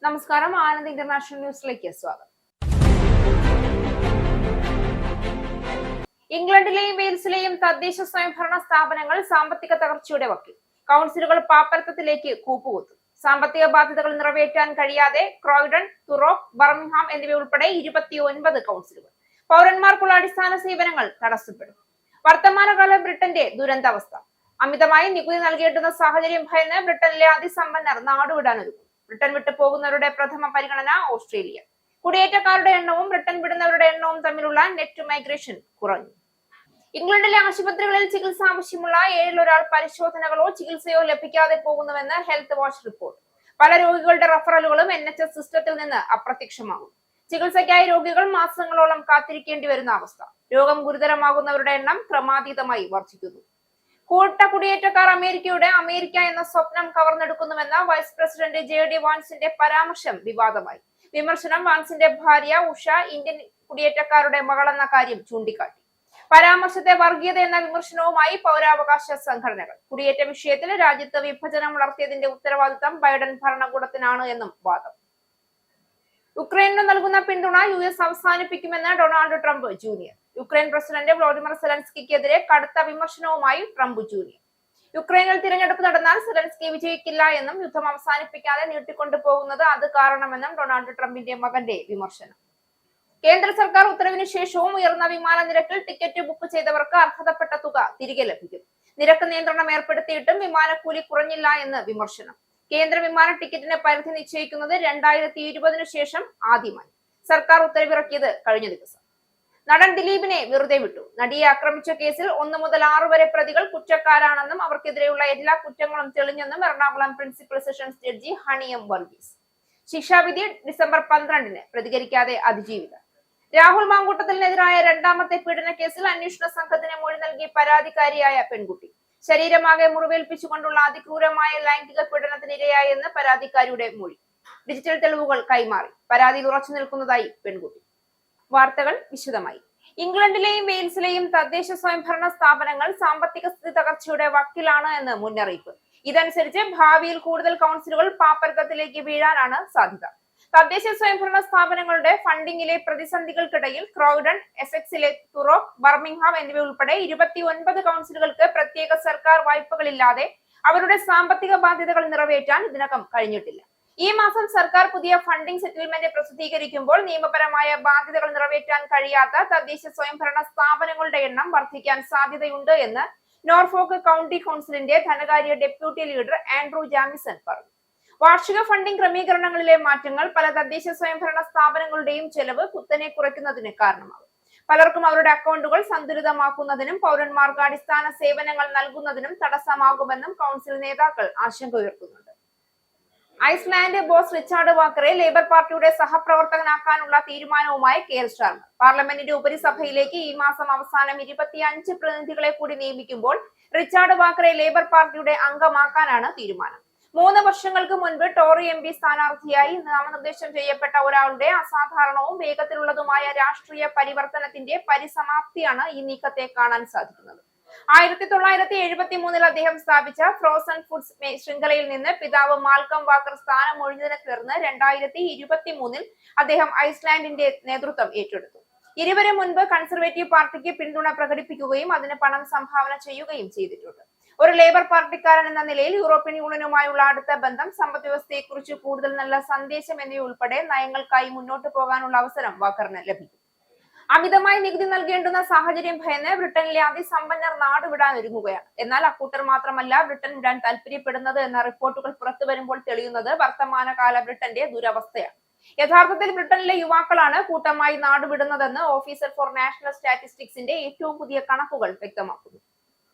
നമസ്കാരം, ആനന്ദ് ഇന്റർനാഷണൽ ന്യൂസിലേക്ക് സ്വാഗതം. ഇംഗ്ലണ്ടിലെയും വെയിൽസിലെയും തദ്ദേശ സ്വയംഭരണ സ്ഥാപനങ്ങൾ സാമ്പത്തിക തകർച്ചയുടെ വക്കിൽ. കൗൺസിലുകൾ പാപ്പരത്തത്തിലേക്ക് കൂപ്പുകുത്തും. സാമ്പത്തിക ബാധ്യതകൾ നിറവേറ്റാൻ കഴിയാതെ ക്രോയ്ഡൺ, തുറോപ്പ്, ബർമിംഗ്ഹാം എന്നിവയുൾപ്പെടെ 29 കൗൺസിലുകൾ. പൗരന്മാർക്കുള്ള അടിസ്ഥാന സേവനങ്ങൾ തടസ്സപ്പെടും. വർത്തമാനകാല ബ്രിട്ടന്റെ ദുരന്താവസ്ഥ. അമിതമായി നികുതി നൽകേണ്ടുന്ന സാഹചര്യം ഭയന്ന് ബ്രിട്ടനിലെ അതിസമ്പന്നർ നാടുവിടാനൊരുങ്ങും. ബ്രിട്ടൻ വിട്ടു പോകുന്നവരുടെ പ്രഥമ പരിഗണന ഓസ്ട്രേലിയ. കുടിയേറ്റക്കാരുടെ എണ്ണവും ബ്രിട്ടൻ വിടുന്നവരുടെ എണ്ണവും തമ്മിലുള്ള നെറ്റ് മൈഗ്രേഷൻ കുറഞ്ഞു. ഇംഗ്ലണ്ടിലെ ആശുപത്രികളിൽ ചികിത്സ ആവശ്യമുള്ള 7 ഒരാൾ പരിശോധനകളോ ചികിത്സയോ ലഭിക്കാതെ പോകുന്നുവെന്ന് ഹെൽത്ത് വാച്ച് റിപ്പോർട്ട്. പല രോഗികളുടെ റഫറലുകളും NHS സിസ്റ്റത്തിൽ നിന്ന് അപ്രത്യക്ഷമാകും. ചികിത്സയ്ക്കായി രോഗികൾ മാസങ്ങളോളം കാത്തിരിക്കേണ്ടി വരുന്ന അവസ്ഥ. രോഗം ഗുരുതരമാകുന്നവരുടെ എണ്ണം ക്രമാതീതമായി വർദ്ധിക്കുന്നു. കൂട്ട കുടിയേറ്റക്കാർ അമേരിക്ക എന്ന സ്വപ്നം കവർന്നെടുക്കുന്നുവെന്ന വൈസ് പ്രസിഡന്റ് JD വാൻസിന്റെ പരാമർശം വിവാദമായി. വിമർശനം വാൻസിന്റെ ഭാര്യ ഉഷ ഇന്ത്യൻ കുടിയേറ്റക്കാരുടെ മകളെന്ന കാര്യം ചൂണ്ടിക്കാട്ടി. പരാമർശത്തെ വർഗീയത എന്ന വിമർശനവുമായി പൗരാവകാശ സംഘടനകൾ. കുടിയേറ്റ വിഷയത്തിൽ രാജ്യത്ത് വിഭജനം വളർത്തിയതിന്റെ ഉത്തരവാദിത്തം ബൈഡൻ ഭരണകൂടത്തിനാണ് എന്നും വാദം. യുക്രൈനു നൽകുന്ന പിന്തുണ US അവസാനിപ്പിക്കുമെന്ന് Donald Trump junior. Ukraine president Volodymyr സെലൻസ്കിക്കെതിരെ കടുത്ത വിമർശനവുമായി ട്രംപ് ജൂനിയർ. യുക്രൈനിൽ തിരഞ്ഞെടുപ്പ് നടന്നാൽ സെലൻസ്കി വിജയിക്കില്ല എന്നും യുദ്ധം അവസാനിപ്പിക്കാതെ നീട്ടിക്കൊണ്ടുപോകുന്നത് അത് കാരണമെന്നും ഡൊണാൾഡ് ട്രംപിന്റെ മകന്റെ വിമർശനം. കേന്ദ്ര സർക്കാർ ഉത്തരവിന് ശേഷവും ഉയർന്ന വിമാന നിരക്കിൽ ടിക്കറ്റ് ബുക്ക് ചെയ്തവർക്ക് അർഹതപ്പെട്ട തുക തിരികെ ലഭിക്കും. നിരക്ക് നിയന്ത്രണം ഏർപ്പെടുത്തിയിട്ടും വിമാനക്കൂലി കുറഞ്ഞില്ല എന്ന് വിമർശനം. കേന്ദ്ര വിമാന ടിക്കറ്റിന് പരിധി നിശ്ചയിക്കുന്നത് 2020 ശേഷം ആദ്യമായി. സർക്കാർ ഉത്തരവിറക്കിയത് കഴിഞ്ഞ ദിവസം. നടൻ ദിലീപിനെ വെറുതെ വിട്ടു. നടിയെ ആക്രമിച്ച കേസിൽ 1 മുതൽ 6 വരെ പ്രതികൾ കുറ്റക്കാരാണെന്നും അവർക്കെതിരെയുള്ള എല്ലാ കുറ്റങ്ങളും തെളിഞ്ഞെന്നും Ernakulam principal sessions judge Honey M Varghese. ശിക്ഷാവിധി ഡിസംബർ 12-ന്. പ്രതികരിക്കാതെ അതിജീവിത. രാഹുൽ മാങ്കൂട്ടത്തിനെതിരായ 2ാമത്തെ പീഡന കേസിൽ അന്വേഷണ സംഘത്തിന് മൊഴി നൽകി പരാതിക്കാരിയായ പെൺകുട്ടി. ശരീരമാകെ മുറിവേൽപ്പിച്ചുകൊണ്ടുള്ള അതിക്രൂരമായ ലൈംഗിക പീഡനത്തിനിരയായെന്ന് പരാതിക്കാരിയുടെ മൊഴി. ഡിജിറ്റൽ തെളിവുകൾ കൈമാറി. പരാതിയിൽ ഉറച്ചു നിൽക്കുന്നതായി പെൺകുട്ടി. വാർത്തകൾ വിശദമായി. ഇംഗ്ലണ്ടിലെയും വെയിൽസിലെയും തദ്ദേശ സ്വയംഭരണ സ്ഥാപനങ്ങൾ സാമ്പത്തിക സ്ഥിതി തകർച്ചയുടെ വക്കിലാണ് എന്ന് മുന്നറിയിപ്പ്. ഇതനുസരിച്ച് ഭാവിയിൽ കൂടുതൽ കൗൺസിലുകൾ പാപ്പരത്തത്തിലേക്ക് വീഴാനാണ് സാധ്യത. തദ്ദേശ സ്വയംഭരണ സ്ഥാപനങ്ങളുടെ ഫണ്ടിങ്ങിലെ പ്രതിസന്ധികൾക്കിടയിൽ ക്രോയ്ഡൺ, എസെക്സിലെ തുറോപ്പ്, ബർമിംഗ്ഹാം എന്നിവയുൾപ്പെടെ 29 കൗൺസിലുകൾക്ക് പ്രത്യേക സർക്കാർ വായ്പകളില്ലാതെ അവരുടെ സാമ്പത്തിക ബാധ്യതകൾ നിറവേറ്റാൻ ഇതിനകം കഴിഞ്ഞിട്ടില്ല. ഈ മാസം സർക്കാർ പുതിയ ഫണ്ടിംഗ് സെറ്റിൽമെന്റ് പ്രസിദ്ധീകരിക്കുമ്പോൾ നിയമപരമായ ബാധ്യതകൾ നിറവേറ്റാൻ കഴിയാത്ത തദ്ദേശ സ്വയംഭരണ സ്ഥാപനങ്ങളുടെ എണ്ണം വർദ്ധിക്കാൻ സാധ്യതയുണ്ട് എന്ന് നോർഫോക്ക് കൗണ്ടി കൗൺസിലിന്റെ ധനകാര്യ ഡെപ്യൂട്ടി ലീഡർ ആൻഡ്രൂ ജാമിസൺ പറഞ്ഞു. വാർഷിക ഫണ്ടിംഗ് ക്രമീകരണങ്ങളിലെ മാറ്റങ്ങൾ പല തദ്ദേശ സ്വയംഭരണ സ്ഥാപനങ്ങളുടെയും ചെലവ് കുത്തനെ കുറയ്ക്കുന്നതിന് കാരണമാകും. പലർക്കും അവരുടെ അക്കൗണ്ടുകൾ സന്തുലിതമാക്കുന്നതിനും പൗരന്മാർക്ക് അടിസ്ഥാന സേവനങ്ങൾ നൽകുന്നതിനും തടസ്സമാകുമെന്നും കൗൺസിൽ നേതാക്കൾ ആശങ്ക ഉയർത്തുന്നുണ്ട്. ഐസ്ലാൻഡ് ബോസ് റിച്ചാർഡ് വാക്കറെ ലേബർ പാർട്ടിയുടെ സഹപ്രവർത്തകനാക്കാനുള്ള തീരുമാനവുമായി കെയർ സ്റ്റാർമർ. പാർലമെന്റിന്റെ ഉപരിസഭയിലേക്ക് ഈ മാസം അവസാനം 25 പ്രതിനിധികളെ കൂടി നിയമിക്കുമ്പോൾ റിച്ചാർഡ് വാക്കറെ ലേബർ പാർട്ടിയുടെ അംഗമാക്കാനാണ് തീരുമാനം. 3 വർഷങ്ങൾക്ക് മുൻപ് ടോറി MP സ്ഥാനാർത്ഥിയായി നാമനിർദ്ദേശം ചെയ്യപ്പെട്ട ഒരാളുടെ അസാധാരണവും വേഗത്തിലുള്ളതുമായ രാഷ്ട്രീയ പരിവർത്തനത്തിന്റെ പരിസമാപ്തിയാണ് ഈ നീക്കത്തെ കാണാൻ സാധിക്കുന്നത്. 1973 അദ്ദേഹം സ്ഥാപിച്ച ഫ്രോസൺ ഫുഡ്സ് ശൃംഖലയിൽ നിന്ന് പിതാവ് മാൽക്കം വാക്കർ സ്ഥാനം ഒഴിഞ്ഞതിനെ തുടർന്ന് 2023 അദ്ദേഹം ഐസ്ലാൻഡിന്റെ നേതൃത്വം ഏറ്റെടുത്തു. ഇരുവരും മുൻപ് കൺസർവേറ്റീവ് പാർട്ടിക്ക് പിന്തുണ പ്രകടിപ്പിക്കുകയും അതിന് പണം സംഭാവന ചെയ്യുകയും ചെയ്തിട്ടുണ്ട്. ഒരു ലേബർ പാർട്ടിക്കാരൻ എന്ന നിലയിൽ യൂറോപ്യൻ യൂണിയനുമായുള്ള അടുത്ത ബന്ധം, സമ്പദ് വ്യവസ്ഥയെക്കുറിച്ച് കൂടുതൽ നല്ല സന്ദേശം എന്നിവയുൾപ്പെടെ നയങ്ങൾക്കായി മുന്നോട്ട് പോകാനുള്ള അവസരം വാക്കറിന് ലഭിക്കും. അമിതമായി നികുതി നൽകേണ്ടുന്ന സാഹചര്യം ഭയന്ന് ബ്രിട്ടനിലെ അതിസമ്പന്നർ നാടുവിടാൻ ഒരുങ്ങുകയാണ്. എന്നാൽ അക്കൂട്ടർ മാത്രമല്ല ബ്രിട്ടൻ വിടാൻ താല്പര്യപ്പെടുന്നത് എന്ന റിപ്പോർട്ടുകൾ പുറത്തു വരുമ്പോൾ തെളിയുന്നത് വർത്തമാനകാല ബ്രിട്ടന്റെ ദുരവസ്ഥയാണ്. യഥാർത്ഥത്തിൽ ബ്രിട്ടനിലെ യുവാക്കളാണ് കൂട്ടമായി നാടുവിടുന്നതെന്ന് ഓഫീസർ ഫോർ നാഷണൽ സ്റ്റാറ്റിസ്റ്റിക്സിന്റെ ഏറ്റവും പുതിയ കണക്കുകൾ വ്യക്തമാക്കുന്നു.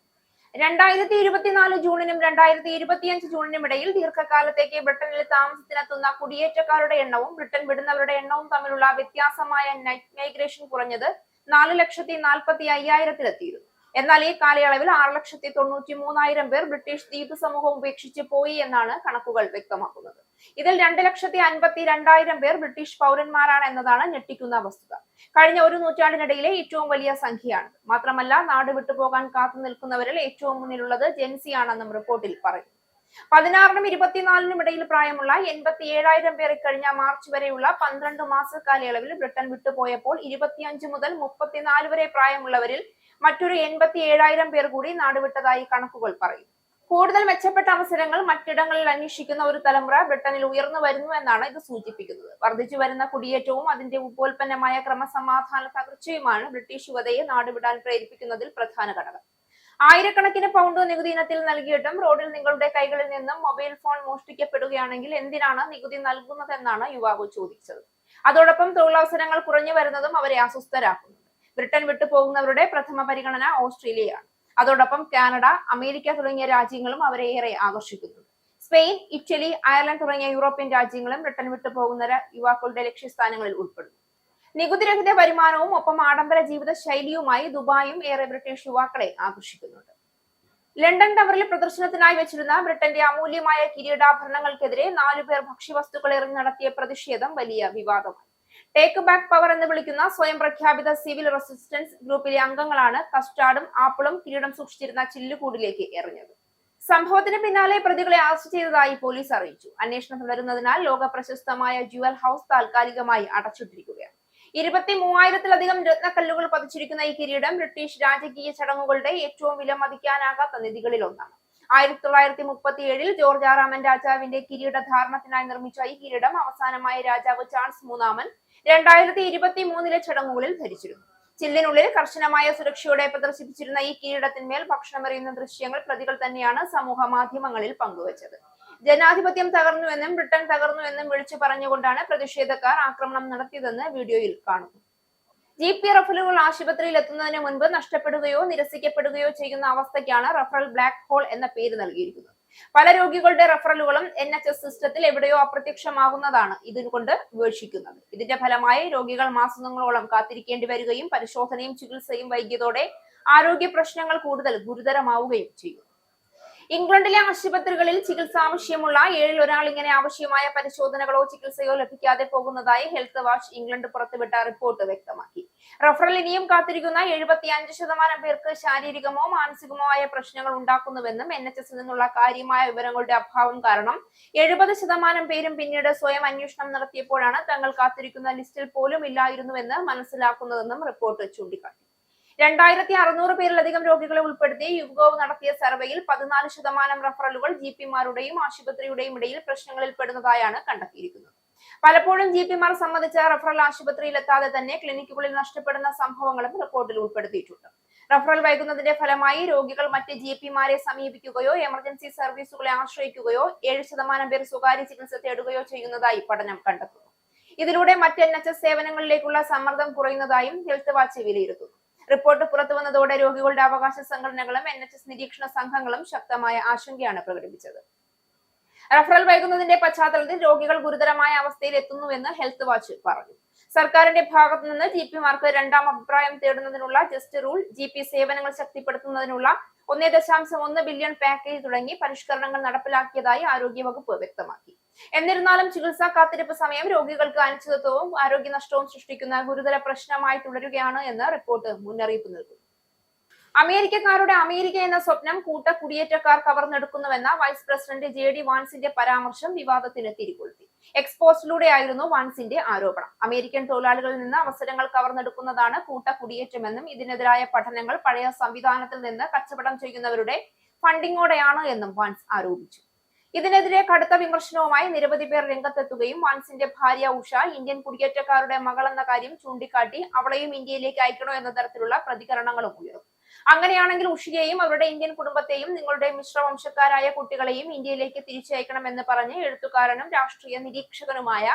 2024 ജൂണിനും 2025 ജൂണിനും ഇടയിൽ ദീർഘകാലത്തേക്ക് ബ്രിട്ടനിൽ താമസത്തിനെത്തുന്ന കുടിയേറ്റക്കാരുടെ എണ്ണവും ബ്രിട്ടൻ വിടുന്നവരുടെ എണ്ണവും തമ്മിലുള്ള വ്യത്യാസമായ നെറ്റ് മൈഗ്രേഷൻ കുറഞ്ഞത് 4,45,000-ലെത്തിയിരുന്നു. എന്നാൽ ഈ കാലയളവിൽ 6,93,000 പേർ ബ്രിട്ടീഷ് ദ്വീപ് സമൂഹം ഉപേക്ഷിച്ച് പോയി എന്നാണ് കണക്കുകൾ വ്യക്തമാക്കുന്നത്. ഇതിൽ 2,52,000 പേർ ബ്രിട്ടീഷ് പൗരന്മാരാണ് എന്നതാണ് ഞെട്ടിക്കുന്ന വസ്തുത. കഴിഞ്ഞ ഒരു നൂറ്റാണ്ടിനിടയിലെ ഏറ്റവും വലിയ സംഖ്യയാണ്. മാത്രമല്ല, നാട് വിട്ടുപോകാൻ കാത്തു നിൽക്കുന്നവരിൽ ഏറ്റവും മുന്നിലുള്ളത് ജെൻസിയാണെന്നും റിപ്പോർട്ടിൽ പറയുന്നു. 16നും 24നും ഇടയിൽ പ്രായമുള്ള 87,000 പേർ കഴിഞ്ഞ മാർച്ച് വരെയുള്ള 12 മാസ കാലയളവിൽ ബ്രിട്ടൻ വിട്ടുപോയപ്പോൾ 25 മുതൽ 34 വരെ പ്രായമുള്ളവരിൽ മറ്റൊരു 87,000 പേർ കൂടി നാടുവിട്ടതായി കണക്കുകൾ പറയും. കൂടുതൽ മെച്ചപ്പെട്ട അവസരങ്ങൾ മറ്റിടങ്ങളിൽ അന്വേഷിക്കുന്ന ഒരു തലമുറ ബ്രിട്ടനിൽ ഉയർന്നു വരുന്നു എന്നാണ് ഇത് സൂചിപ്പിക്കുന്നത്. വർദ്ധിച്ചു വരുന്ന കുടിയേറ്റവും അതിന്റെ ഉപോൽപ്പന്നമായ ക്രമസമാധാന തകർച്ചയുമാണ് ബ്രിട്ടീഷ് യുവതയെ നാടുവിടാൻ പ്രേരിപ്പിക്കുന്നതിൽ പ്രധാന ഘടകം. ആയിരക്കണക്കിന് പൗണ്ട് നികുതി ഇനത്തിൽ നൽകിയിട്ടും റോഡിൽ നിങ്ങളുടെ കൈകളിൽ നിന്നും മൊബൈൽ ഫോൺ മോഷ്ടിക്കപ്പെടുകയാണെങ്കിൽ എന്തിനാണ് നികുതി നൽകുന്നതെന്നാണ് യുവാവ് ചോദിച്ചത്. അതോടൊപ്പം തൊഴിലവസരങ്ങൾ കുറഞ്ഞു വരുന്നതും അവരെ അസ്വസ്ഥരാക്കുന്നുണ്ട്. ബ്രിട്ടൻ വിട്ടുപോകുന്നവരുടെ പ്രഥമ പരിഗണന ഓസ്ട്രേലിയയാണ്. അതോടൊപ്പം കാനഡ, അമേരിക്ക തുടങ്ങിയ രാജ്യങ്ങളും അവരെ ഏറെ ആകർഷിക്കുന്നുണ്ട്. സ്പെയിൻ, ഇറ്റലി, അയർലൻഡ് തുടങ്ങിയ യൂറോപ്യൻ രാജ്യങ്ങളും ബ്രിട്ടൻ വിട്ടുപോകുന്ന യുവാക്കളുടെ ലക്ഷ്യസ്ഥാനങ്ങളിൽ ഉൾപ്പെടുന്നു. നികുതിരഹിത വരുമാനവും ഒപ്പം ആഡംബര ജീവിത ശൈലിയുമായി ദുബായും ഏറെ ബ്രിട്ടീഷ് യുവാക്കളെ ആകർഷിക്കുന്നുണ്ട്. ലണ്ടൻ ടവറിൽ പ്രദർശനത്തിനായി വെച്ചിരുന്ന ബ്രിട്ടന്റെ അമൂല്യമായ കിരീടാഭരണങ്ങൾക്കെതിരെ 4 പേർ ഭക്ഷ്യവസ്തുക്കൾ എറിഞ്ഞ് നടത്തിയ പ്രതിഷേധം വലിയ വിവാദമായി. ടേക്ക് ബാക്ക് പവർ എന്ന് വിളിക്കുന്ന സ്വയം പ്രഖ്യാപിത സിവിൽ റെസിസ്റ്റൻസ് ഗ്രൂപ്പിലെ അംഗങ്ങളാണ് കസ്റ്റാർഡും ആപ്പിളും കിരീടം സൂക്ഷിച്ചിരുന്ന ചില്ലുകൂടിലേക്ക് എറിഞ്ഞത്. സംഭവത്തിന് പിന്നാലെ പ്രതികളെ അറസ്റ്റ് ചെയ്തതായി പോലീസ് അറിയിച്ചു. അന്വേഷണം തുടരുന്നതിനാൽ ലോക പ്രശസ്തമായ ജുവൽ ഹൌസ് താൽക്കാലികമായി അടച്ചിട്ടിരിക്കുകയാണ്. 23,000-ലധികം രത്നക്കല്ലുകൾ പതിച്ചിരിക്കുന്ന ഈ കിരീടം ബ്രിട്ടീഷ് രാജകീയ ചടങ്ങുകളുടെ ഏറ്റവും വിലമതിക്കാനാകാത്ത നിധികളിൽ ഒന്നാണ്. 1937 ജോർജ് ആറാമൻ രാജാവിന്റെ കിരീടധാരണത്തിനായി നിർമ്മിച്ച ഈ കിരീടം അവസാനമായ രാജാവ് ചാൾസ് മൂന്നാമൻ 2023 ചടങ്ങുകളിൽ ധരിച്ചിരുന്നു. ചില്ലിനുള്ളിൽ കർശനമായ സുരക്ഷയോടെ പ്രദർശിപ്പിച്ചിരുന്ന ഈ കിരീടത്തിന്മേൽ ഭക്ഷണമെറിയുന്ന ദൃശ്യങ്ങൾ പ്രതികൾ തന്നെയാണ് സമൂഹ മാധ്യമങ്ങളിൽ പങ്കുവച്ചത്. ജനാധിപത്യം തകർന്നുവെന്നും ബ്രിട്ടൻ തകർന്നുവെന്നും വിളിച്ചു പറഞ്ഞുകൊണ്ടാണ് പ്രതിഷേധക്കാർ ആക്രമണം നടത്തിയതെന്ന് വീഡിയോയിൽ കാണുന്നു. GP റഫറലുകൾ ആശുപത്രിയിൽ എത്തുന്നതിന് മുൻപ് നഷ്ടപ്പെടുകയോ നിരസിക്കപ്പെടുകയോ ചെയ്യുന്ന അവസ്ഥയ്ക്കാണ് റഫറൽ ബ്ലാക്ക് ഹോൾ എന്ന പേര് നൽകിയിരിക്കുന്നത്. പല രോഗികളുടെ റഫറലുകളും NHS സിസ്റ്റത്തിൽ എവിടെയോ അപ്രത്യക്ഷമാകുന്നതാണ് ഇതിനുകൊണ്ട് വീക്ഷിക്കുന്നത്. ഇതിന്റെ ഫലമായി രോഗികൾ മാസങ്ങളോളം കാത്തിരിക്കേണ്ടി വരികയും പരിശോധനയും ചികിത്സയും വൈകിയതോടെ ആരോഗ്യ പ്രശ്നങ്ങൾ കൂടുതൽ ഗുരുതരമാവുകയും ചെയ്യും. ഇംഗ്ലണ്ടിലെ ആശുപത്രികളിൽ ചികിത്സ ആവശ്യമുള്ള 7 ഒരാൾ ഇങ്ങനെ ആവശ്യമായ പരിശോധനകളോ ചികിത്സയോ ലഭിക്കാതെ പോകുന്നതായി ഹെൽത്ത് വാച്ച് ഇംഗ്ലണ്ട് പുറത്തുവിട്ട റിപ്പോർട്ട് വ്യക്തമാക്കി. റഫറൽ ഇനിയും കാത്തിരിക്കുന്ന 75% പേർക്ക് ശാരീരികമോ മാനസികമോ ആയ പ്രശ്നങ്ങൾ ഉണ്ടാക്കുന്നുവെന്നും NHS നിന്നുള്ള കാര്യമായ വിവരങ്ങളുടെ അഭാവം കാരണം 70% പേരും പിന്നീട് സ്വയം അന്വേഷണം നടത്തിയപ്പോഴാണ് തങ്ങൾ കാത്തിരിക്കുന്ന ലിസ്റ്റിൽ പോലും ഇല്ലായിരുന്നുവെന്ന് മനസ്സിലാക്കുന്നതെന്നും റിപ്പോർട്ട് ചൂണ്ടിക്കാട്ടി. 2,600 പേരിലധികം രോഗികളെ ഉൾപ്പെടുത്തി യുവ്ഗോവ് നടത്തിയ സർവേയിൽ 14% റഫറലുകൾ GP-മാരുടെയും ആശുപത്രിയുടെയും ഇടയിൽ പ്രശ്നങ്ങളിൽ പെടുന്നതായാണ് കണ്ടെത്തിയിരിക്കുന്നത്. പലപ്പോഴും GP-മാർ സംബന്ധിച്ച റഫറൽ ആശുപത്രിയിൽ എത്താതെ തന്നെ ക്ലിനിക്കുകളിൽ നഷ്ടപ്പെടുന്ന സംഭവങ്ങളും റിപ്പോർട്ടിൽ ഉൾപ്പെടുത്തിയിട്ടുണ്ട്. റഫറൽ വൈകുന്നതിന്റെ ഫലമായി രോഗികൾ മറ്റ് GP-മാരെ സമീപിക്കുകയോ എമർജൻസി സർവീസുകളെ ആശ്രയിക്കുകയോ 7% പേർ സ്വകാര്യ ചികിത്സ തേടുകയോ ചെയ്യുന്നതായി പഠനം കണ്ടെത്തുന്നു. ഇതിലൂടെ മറ്റ് NHS സേവനങ്ങളിലേക്കുള്ള സമ്മർദ്ദം കുറയുന്നതായും ഹെൽത്ത് വാച്ച് വിലയിരുത്തുന്നു. റിപ്പോർട്ട് പുറത്തുവന്നതോടെ രോഗികളുടെ അവകാശ സംഘടനകളും NHS നിരീക്ഷണ സംഘങ്ങളും ശക്തമായ ആശങ്കയാണ് പ്രകടിപ്പിച്ചത്. റഫറൽ വൈകുന്നതിന്റെ പശ്ചാത്തലത്തിൽ രോഗികൾ ഗുരുതരമായ അവസ്ഥയിൽ എത്തുന്നുവെന്ന് ഹെൽത്ത് വാച്ച് പറഞ്ഞു. സർക്കാരിന്റെ ഭാഗത്തു നിന്ന് GP-മാർക്ക് രണ്ടാം അഭിപ്രായം തേടുന്നതിനുള്ള ജസ്റ്റ് റൂൾ, GP സേവനങ്ങൾ ശക്തിപ്പെടുത്തുന്നതിനുള്ള 1.1 ബില്യൺ പാക്കേജ് തുടങ്ങി പരിഷ്കരണങ്ങൾ നടപ്പിലാക്കിയതായി ആരോഗ്യവകുപ്പ് വ്യക്തമാക്കി. എന്നിരുന്നാലും ചികിത്സാ കാത്തിരിപ്പ് സമയം രോഗികൾക്ക് അനിശ്ചിതത്വവും ആരോഗ്യ നഷ്ടവും സൃഷ്ടിക്കുന്ന ഗുരുതര പ്രശ്നമായി തുടരുകയാണ് എന്ന് റിപ്പോർട്ട് മുന്നറിയിപ്പ് നൽകുന്നു. അമേരിക്കക്കാരുടെ അമേരിക്ക എന്ന സ്വപ്നം കൂട്ട കുടിയേറ്റക്കാർ കവർന്നെടുക്കുന്നുവെന്ന വൈസ് പ്രസിഡന്റ് JD വാൻസിന്റെ പരാമർശം വിവാദത്തിന് തിരികൊളുത്തി. എക്സ്പോസ്റ്റിലൂടെയായിരുന്നു വാൻസിന്റെ ആരോപണം. അമേരിക്കൻ തൊഴിലാളികളിൽ നിന്ന് അവസരങ്ങൾ കവർന്നെടുക്കുന്നതാണ് കൂട്ട കുടിയേറ്റമെന്നും ഇതിനെതിരായ പഠനങ്ങൾ പഴയ സംവിധാനത്തിൽ നിന്ന് കച്ചവടം ചെയ്യുന്നവരുടെ ഫണ്ടിങ്ങോടെയാണ് എന്നും വാൻസ് ആരോപിച്ചു. ഇതിനെതിരെ കടുത്ത വിമർശനവുമായി നിരവധി പേർ രംഗത്തെത്തുകയും വാൻസിന്റെ ഭാര്യ ഉഷ ഇന്ത്യൻ കുടിയേറ്റക്കാരുടെ മകളെന്ന കാര്യം ചൂണ്ടിക്കാട്ടി അവളെയും ഇന്ത്യയിലേക്ക് അയക്കണോ എന്ന തരത്തിലുള്ള പ്രതികരണങ്ങളും ഉയർന്നു. അങ്ങനെയാണെങ്കിൽ ഉഷയെയും അവരുടെ ഇന്ത്യൻ കുടുംബത്തെയും നിങ്ങളുടെ മിശ്രവംശക്കാരായ കുട്ടികളെയും ഇന്ത്യയിലേക്ക് തിരിച്ചയക്കണമെന്ന് പറഞ്ഞ് എഴുത്തുകാരനും രാഷ്ട്രീയ നിരീക്ഷകനുമായ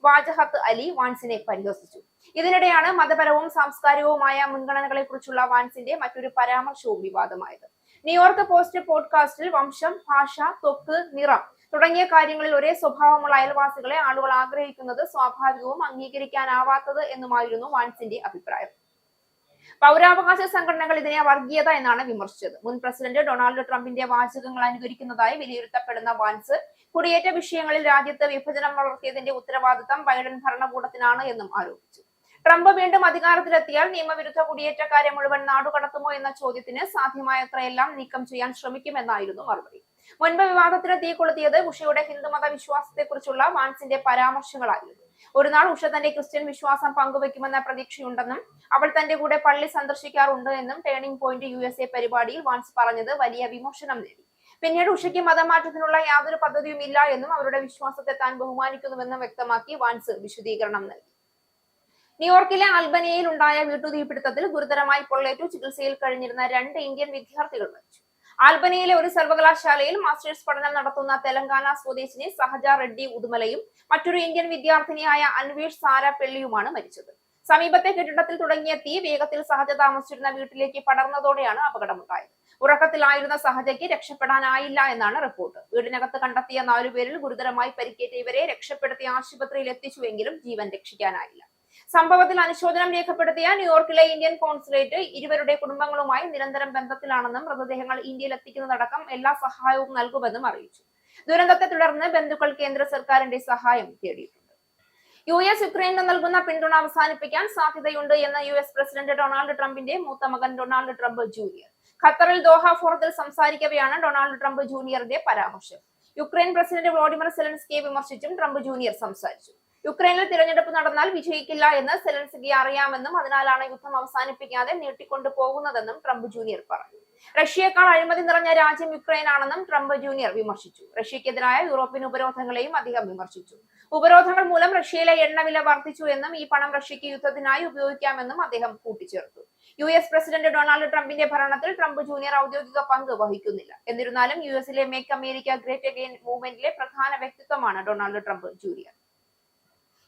വാജഹത്ത് അലി വാൻസിനെ പരിഹസിച്ചു. ഇതിനിടെയാണ് മതപരവും സാംസ്കാരികവുമായ മുൻഗണനകളെ കുറിച്ചുള്ള വാൻസിന്റെ മറ്റൊരു പരാമർശവും വിവാദമായത്. ന്യൂയോർക്ക് പോസ്റ്റ് പോഡ്കാസ്റ്റിൽ വംശം, ഭാഷ, ത്വക്ക്, നിറം തുടങ്ങിയ കാര്യങ്ങളിൽ ഒരേ സ്വഭാവമുള്ള അയൽവാസികളെ ആളുകൾ ആഗ്രഹിക്കുന്നത് സ്വാഭാവികവും അംഗീകരിക്കാനാവാത്തത് എന്നുമായിരുന്നു വാൻസിന്റെ അഭിപ്രായം. പൗരാവകാശ സംഘടനകൾ ഇതിനെ വർഗീയത എന്നാണ് വിമർശിച്ചത്. മുൻ പ്രസിഡന്റ് ഡൊണാൾഡ് ട്രംപിന്റെ വാചകങ്ങൾ അനുകരിക്കുന്നതായി വിലയിരുത്തപ്പെടുന്ന വാൻസ് കുടിയേറ്റ വിഷയങ്ങളിൽ രാജ്യത്ത് വിഭജനം വളർത്തിയതിന്റെ ഉത്തരവാദിത്തം ബൈഡൻ ഭരണകൂടത്തിനാണ് എന്നും ആരോപിച്ചു. ട്രംപ് വീണ്ടും അധികാരത്തിലെത്തിയാൽ നിയമവിരുദ്ധ കുടിയേറ്റക്കാരെ മുഴുവൻ നാടുകടത്തുമോ എന്ന ചോദ്യത്തിന് സാധ്യമായത്രയെല്ലാം നീക്കം ചെയ്യാൻ ശ്രമിക്കുമെന്നായിരുന്നു മറുപടി. മുൻപ് വിവാദത്തിന് തീ കൊളുത്തിയത് ഉഷയുടെ ഹിന്ദുമത വിശ്വാസത്തെക്കുറിച്ചുള്ള വാൻസിന്റെ പരാമർശങ്ങളായിരുന്നു. ഒരു നാൾ ഉഷ തന്റെ ക്രിസ്ത്യൻ വിശ്വാസം പങ്കുവെക്കുമെന്ന പ്രതീക്ഷയുണ്ടെന്നും അവൾ തന്റെ കൂടെ പള്ളി സന്ദർശിക്കാറുണ്ട് എന്നും ടേണിംഗ് പോയിന്റ് USA പരിപാടിയിൽ വാൻസ് പറഞ്ഞത് വലിയ വിമർശനം നേടി. പിന്നീട് ഉഷയ്ക്ക് മതമാറ്റത്തിനുള്ള യാതൊരു പദ്ധതിയും ഇല്ല എന്നും അവരുടെ വിശ്വാസത്തെ താൻ ബഹുമാനിക്കുന്നുവെന്നും വ്യക്തമാക്കി വാൻസ് വിശദീകരണം നൽകി. ന്യൂയോർക്കിലെ ആൽബനിയയിൽ ഉണ്ടായ വീട്ടുതീപിടുത്തത്തിൽ ഗുരുതരമായി പൊള്ളേറ്റു ചികിത്സയിൽ കഴിഞ്ഞിരുന്ന 2 ഇന്ത്യൻ വിദ്യാർത്ഥികൾ മരിച്ചു. ആൽബനിയയിലെ ഒരു സർവകലാശാലയിൽ മാസ്റ്റേഴ്സ് പഠനം നടത്തുന്ന തെലങ്കാന സ്വദേശിനി സഹജ റെഡ്ഡി ഉദുമലയും മറ്റൊരു ഇന്ത്യൻ വിദ്യാർത്ഥിനിയായ അൻവേഷ് സാര പെള്ളിയുമാണ് മരിച്ചത്. സമീപത്തെ കെട്ടിടത്തിൽ തുടങ്ങിയ തീ വേഗത്തിൽ സഹജ താമസിച്ചിരുന്ന വീട്ടിലേക്ക് പടർന്നതോടെയാണ് അപകടമുണ്ടായത്. ഉറക്കത്തിലായിരുന്ന സഹജയ്ക്ക് രക്ഷപ്പെടാനായില്ല എന്നാണ് റിപ്പോർട്ട്. വീടിനകത്ത് കണ്ടെത്തിയ 4 പേരിൽ ഗുരുതരമായി പരിക്കേറ്റ ഇവരെ രക്ഷപ്പെടുത്തി ആശുപത്രിയിൽ എത്തിച്ചുവെങ്കിലും ജീവൻ രക്ഷിക്കാനായില്ല. സംഭവത്തിൽ അനുശോചനം രേഖപ്പെടുത്തിയ ന്യൂയോർക്കിലെ ഇന്ത്യൻ കോൺസുലേറ്റ് ഇരുവരുടെ കുടുംബങ്ങളുമായി നിരന്തരം ബന്ധത്തിലാണെന്നും മൃതദേഹങ്ങൾ ഇന്ത്യയിൽ എത്തിക്കുന്നതടക്കം എല്ലാ സഹായവും നൽകുമെന്നും അറിയിച്ചു. ദുരന്തത്തെ തുടർന്ന് ബന്ധുക്കൾ കേന്ദ്ര സർക്കാരിന്റെ സഹായം തേടിയിട്ടുണ്ട്. US യുക്രൈനിന് നൽകുന്ന പിന്തുണ അവസാനിപ്പിക്കാൻ സാധ്യതയുണ്ട് എന്ന് US പ്രസിഡന്റ് ഡൊണാൾഡ് ട്രംപിന്റെ മൂത്ത മകൻ ഡൊണാൾഡ് ട്രംപ് ജൂനിയർ. ഖത്തറിൽ ദോഹ ഫോറത്തിൽ സംസാരിക്കവെയാണ് ഡൊണാൾഡ് ട്രംപ് ജൂനിയറിന്റെ പരാമർശം. യുക്രൈൻ പ്രസിഡന്റ് വ്ളോഡിമിർ സെലൻസ്കിയെ വിമർശിച്ചും ട്രംപ് ജൂനിയർ സംസാരിച്ചു. യുക്രൈനിൽ തിരഞ്ഞെടുപ്പ് നടന്നാൽ വിജയിക്കില്ല എന്ന് സെലൻസ്കിയെ അറിയാമെന്നും അതിനാലാണ് യുദ്ധം അവസാനിപ്പിക്കാതെ നീട്ടിക്കൊണ്ടു പോകുന്നതെന്നും ട്രംപ് ജൂനിയർ പറഞ്ഞു. റഷ്യയേക്കാൾ അഴിമതി നിറഞ്ഞ രാജ്യം യുക്രൈനാണെന്നും ട്രംപ് ജൂനിയർ വിമർശിച്ചു. റഷ്യക്കെതിരായ യൂറോപ്യൻ ഉപരോധങ്ങളെയും അദ്ദേഹം വിമർശിച്ചു. ഉപരോധങ്ങൾ മൂലം റഷ്യയിലെ എണ്ണവില വർദ്ധിച്ചു എന്നും ഈ പണം റഷ്യക്ക് യുദ്ധത്തിനായി ഉപയോഗിക്കാമെന്നും അദ്ദേഹം കൂട്ടിച്ചേർത്തു. US പ്രസിഡന്റ് ഡൊണാൾഡ് ട്രംപിന്റെ ഭരണത്തിൽ ട്രംപ് ജൂനിയർ ഔദ്യോഗിക പങ്ക് വഹിക്കുന്നില്ല. എന്നിരുന്നാലും USലെ മേക്ക് അമേരിക്ക ഗ്രേറ്റ് അഗെയിൻ മൂവ്മെന്റിലെ പ്രധാന വ്യക്തിത്വമാണ് ഡൊണാൾഡ് ട്രംപ് ജൂനിയർ.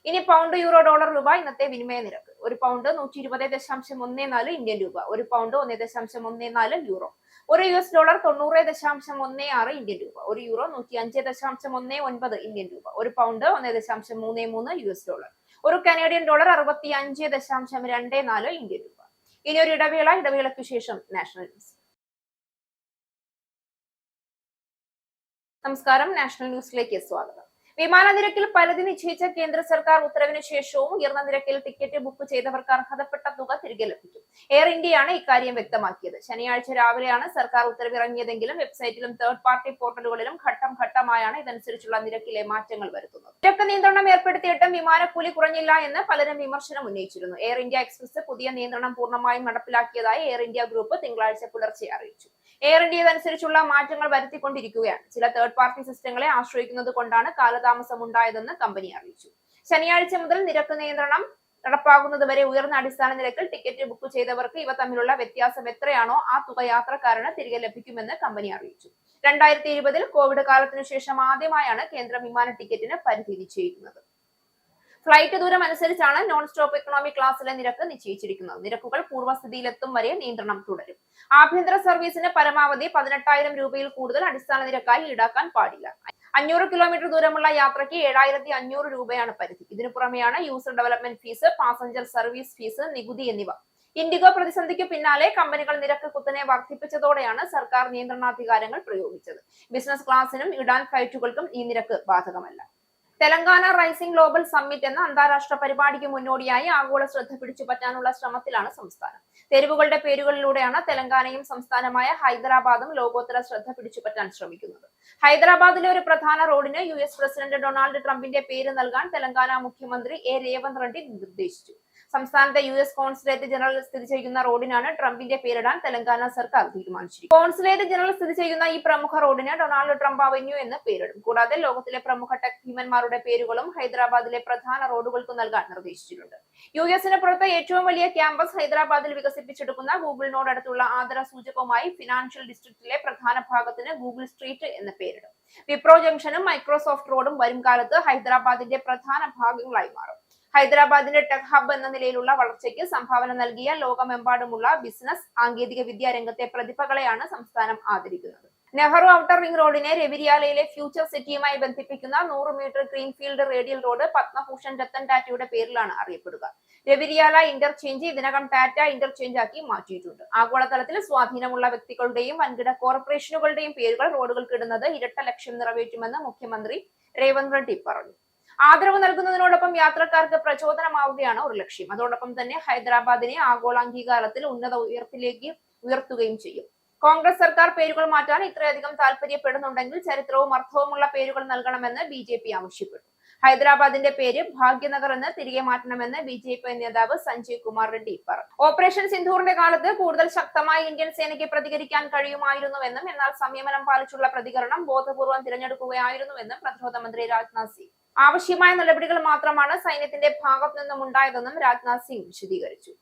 ഇനി പൗണ്ട്, യൂറോ, ഡോളർ, രൂപ ഇന്നത്തെ വിനിമയ നിരക്ക്. ഒരു പൗണ്ട് 120.14 ഇന്ത്യൻ രൂപ, ഒരു പൗണ്ട് 1.14 യൂറോ, ഒരു US ഡോളർ 90.16 ഇന്ത്യൻ രൂപ, ഒരു യൂറോ 105.19 ഇന്ത്യൻ രൂപ, ഒരു പൗണ്ട് 1.33 US ഡോളർ, ഒരു കനേഡിയൻ ഡോളർ 65.24 ഇന്ത്യൻ രൂപ. ഇനി ഒരു ഇടവേളയ്ക്ക് ശേഷം നാഷണൽ ന്യൂസ്. നമസ്കാരം, നാഷണൽ ന്യൂസിലേക്ക് സ്വാഗതം. വിമാന നിരക്കിൽ പരിധി നിശ്ചയിച്ച കേന്ദ്ര സർക്കാർ ഉത്തരവിന് ശേഷവും ഉയർന്ന നിരക്കിൽ ടിക്കറ്റ് ബുക്ക് ചെയ്തവർക്ക് അർഹതപ്പെട്ട തുക തിരികെ ലഭിക്കും. എയർ ഇന്ത്യയാണ് ഇക്കാര്യം വ്യക്തമാക്കിയത്. ശനിയാഴ്ച രാവിലെയാണ് സർക്കാർ ഉത്തരവിറങ്ങിയതെങ്കിലും വെബ്സൈറ്റിലും തേർഡ് പാർട്ടി പോർട്ടലുകളിലും ഘട്ടം ഘട്ടമായാണ് ഇതനുസരിച്ചുള്ള നിരക്കിലെ മാറ്റങ്ങൾ വരുത്തുന്നത്. നിരക്ക് നിയന്ത്രണം ഏർപ്പെടുത്തിയിട്ടും വിമാനക്കൂലി കുറഞ്ഞില്ല എന്ന് പലരും വിമർശനം ഉന്നയിച്ചിരുന്നു. എയർ ഇന്ത്യ എക്സ്പ്രസ് പുതിയ നിയന്ത്രണം പൂർണ്ണമായും നടപ്പിലാക്കിയതായി എയർ ഇന്ത്യ ഗ്രൂപ്പ് തിങ്കളാഴ്ച പുലർച്ചെ അറിയിച്ചു. എയർ ഇന്ത്യ ഇതനുസരിച്ചുള്ള മാറ്റങ്ങൾ വരുത്തിക്കൊണ്ടിരിക്കുകയാണ്. ചില തേർഡ് പാർട്ടി സിസ്റ്റങ്ങളെ ആശ്രയിക്കുന്നത് കൊണ്ടാണ് കാലതാമസം ഉണ്ടായതെന്ന് കമ്പനി അറിയിച്ചു. ശനിയാഴ്ച മുതൽ നിരക്ക് നിയന്ത്രണം നടപ്പാകുന്നതുവരെ ഉയർന്ന അടിസ്ഥാന നിരക്കിൽ ടിക്കറ്റ് ബുക്ക് ചെയ്തവർക്ക് ഇവ തമ്മിലുള്ള വ്യത്യാസം എത്രയാണോ ആ തുക യാത്രക്കാരന് തിരികെ ലഭിക്കുമെന്ന് കമ്പനി അറിയിച്ചു. 2020 കോവിഡ് കാലത്തിനു ശേഷം ആദ്യമായാണ് കേന്ദ്ര വിമാന ടിക്കറ്റിന് പരിധി നിശ്ചയിക്കുന്നത്. ഫ്ലൈറ്റ് ദൂരം അനുസരിച്ചാണ് നോൺ സ്റ്റോപ്പ് എക്കണോമി ക്ലാസ്സിലെ നിരക്ക് നിശ്ചയിച്ചിരിക്കുന്നത്. നിരക്കുകൾ പൂർവ്വസ്ഥിതിയിലെത്തും വരെ നിയന്ത്രണം തുടരും. ആഭ്യന്തര സർവീസിന് പരമാവധി 18,000 രൂപയിൽ കൂടുതൽ അടിസ്ഥാന നിരക്കായി ഈടാക്കാൻ പാടില്ല. 500 കിലോമീറ്റർ ദൂരമുള്ള യാത്രയ്ക്ക് 7,500 രൂപയാണ് പരിധി. ഇതിനു പുറമെയാണ് user development fees, passenger service fees, നികുതി എന്നിവ. ഇൻഡിഗോ പ്രതിസന്ധിക്ക് പിന്നാലെ കമ്പനികൾ നിരക്ക് കുത്തനെ വർദ്ധിപ്പിച്ചതോടെയാണ് സർക്കാർ നിയന്ത്രണാധികാരങ്ങൾ പ്രയോഗിച്ചത്. ബിസിനസ് ക്ലാസിനും ഇടാൻ ഫ്ലൈറ്റുകൾക്കും ഈ നിരക്ക് ബാധകമല്ല. തെലങ്കാന റൈസിംഗ് ഗ്ലോബൽ സമ്മിറ്റ് എന്ന അന്താരാഷ്ട്ര പരിപാടിക്ക് മുന്നോടിയായി ആഗോള ശ്രദ്ധ പിടിച്ചുപറ്റാനുള്ള ശ്രമത്തിലാണ് സംസ്ഥാനം. തെരുവുകളുടെ പേരുകളിലൂടെയാണ് തെലങ്കാനയും സംസ്ഥാനമായ ഹൈദരാബാദും ലോകോത്തര ശ്രദ്ധ പിടിച്ചുപറ്റാൻ ശ്രമിക്കുന്നത്. ഹൈദരാബാദിലെ ഒരു പ്രധാന റോഡിന് US പ്രസിഡന്റ് ഡൊണാൾഡ് ട്രംപിന്റെ പേര് നൽകാൻ തെലങ്കാന മുഖ്യമന്ത്രി രേവന്ത് റെഡ്ഡി നിർദ്ദേശിച്ചു. സംസ്ഥാനത്തെ US കോൺസുലേറ്റ് ജനറൽ സ്ഥിതി ചെയ്യുന്ന റോഡിനാണ് ട്രംപിന്റെ പേരിടാൻ തെലങ്കാന സർക്കാർ തീരുമാനിച്ചിരിക്കുന്നത്. കോൺസുലേറ്റ് ജനറൽ സ്ഥിതി ചെയ്യുന്ന ഈ പ്രമുഖ റോഡിന് ഡൊണാൾഡ് ട്രംപ് അവന്യൂ എന്ന് പേരിടും. കൂടാതെ ലോകത്തിലെ പ്രമുഖ ടെക് ഭീമന്മാരുടെ പേരുകളും ഹൈദരാബാദിലെ പ്രധാന റോഡുകൾക്ക് നൽകാൻ നിർദ്ദേശിച്ചിട്ടുണ്ട്. US-ന് പുറത്ത് ഏറ്റവും വലിയ ക്യാമ്പസ് ഹൈദരാബാദിൽ വികസിപ്പിച്ചെടുക്കുന്ന ഗൂഗിളിനോടടുത്തുള്ള ആദര സൂചകമായി ഫിനാൻഷ്യൽ ഡിസ്ട്രിക്റ്റിലെ പ്രധാന ഭാഗത്തിന് ഗൂഗിൾ സ്ട്രീറ്റ് എന്ന് പേരിടും. വിപ്രോ ജംഗ്ഷനും മൈക്രോസോഫ്റ്റ് റോഡും വരും കാലത്ത് ഹൈദരാബാദിന്റെ പ്രധാന ഭാഗങ്ങളായി മാറും. ഹൈദരാബാദിന്റെ ടെക് ഹബ് എന്ന നിലയിലുള്ള വളർച്ചയ്ക്ക് സംഭാവന നൽകിയ ലോകമെമ്പാടുമുള്ള ബിസിനസ്, സാങ്കേതിക വിദ്യാ രംഗത്തെ പ്രതിഭകളെയാണ് സംസ്ഥാനം ആദരിക്കുന്നത്. നെഹ്റു ഔട്ടർ റിംഗ് റോഡിനെ രവിരിയാലയിലെ ഫ്യൂച്ചർ സിറ്റിയുമായി ബന്ധിപ്പിക്കുന്ന 100 metre greenfield radial road Padma Bhushan Ratan ടാറ്റയുടെ പേരിലാണ് അറിയപ്പെടുക. രവിരിയാല ഇന്റർചേഞ്ച് ഇതിനകം ടാറ്റ ഇന്റർചേഞ്ച് ആക്കി മാറ്റിയിട്ടുണ്ട്. ആഗോളതലത്തിൽ സ്വാധീനമുള്ള വ്യക്തികളുടെയും വൻകിട കോർപ്പറേഷനുകളുടെയും പേരുകൾ റോഡുകൾക്ക് ഇടുന്നത് ഇരട്ട ലക്ഷ്യം നിറവേറ്റുമെന്ന് മുഖ്യമന്ത്രി രേവന്ത് റെഡ്ഡി പറഞ്ഞു. ആദരവ് നൽകുന്നതിനോടൊപ്പം യാത്രക്കാർക്ക് പ്രചോദനമാവുകയാണ് ഒരു ലക്ഷ്യം. അതോടൊപ്പം തന്നെ ഹൈദരാബാദിനെ ആഗോള അംഗീകാരത്തിൽ ഉന്നത ഉയരത്തിലേക്ക് ഉയർത്തുകയും ചെയ്യും. കോൺഗ്രസ് സർക്കാർ പേരുകൾ മാറ്റാൻ ഇത്രയധികം താല്പര്യപ്പെടുന്നുണ്ടെങ്കിൽ ചരിത്രവും അർത്ഥവുമുള്ള പേരുകൾ നൽകണമെന്ന് BJP ആവശ്യപ്പെട്ടു. ഹൈദരാബാദിന്റെ പേര് ഭാഗ്യനഗർ എന്ന് തിരികെ മാറ്റണമെന്ന് BJP നേതാവ് സഞ്ജയ് കുമാർ റെഡ്ഡി പറഞ്ഞു. ഓപ്പറേഷൻ സിന്ധൂറിന്റെ കാലത്ത് കൂടുതൽ ശക്തമായി ഇന്ത്യൻ സേനയ്ക്ക് പ്രതികരിക്കാൻ കഴിയുമായിരുന്നുവെന്നും എന്നാൽ സംയമനം പാലിച്ചുള്ള പ്രതികരണം ബോധപൂർവം തിരഞ്ഞെടുക്കുകയായിരുന്നുവെന്നും പ്രതിരോധ മന്ത്രി രാജ്നാഥ് സിംഗ്. ആവശ്യമായ നടപടികൾ മാത്രമാണ് സൈന്യത്തിന്റെ ഭാഗത്തു നിന്നും ഉണ്ടായതെന്നും രാജ്നാഥ് സിംഗ് വിശദീകരിച്ചു.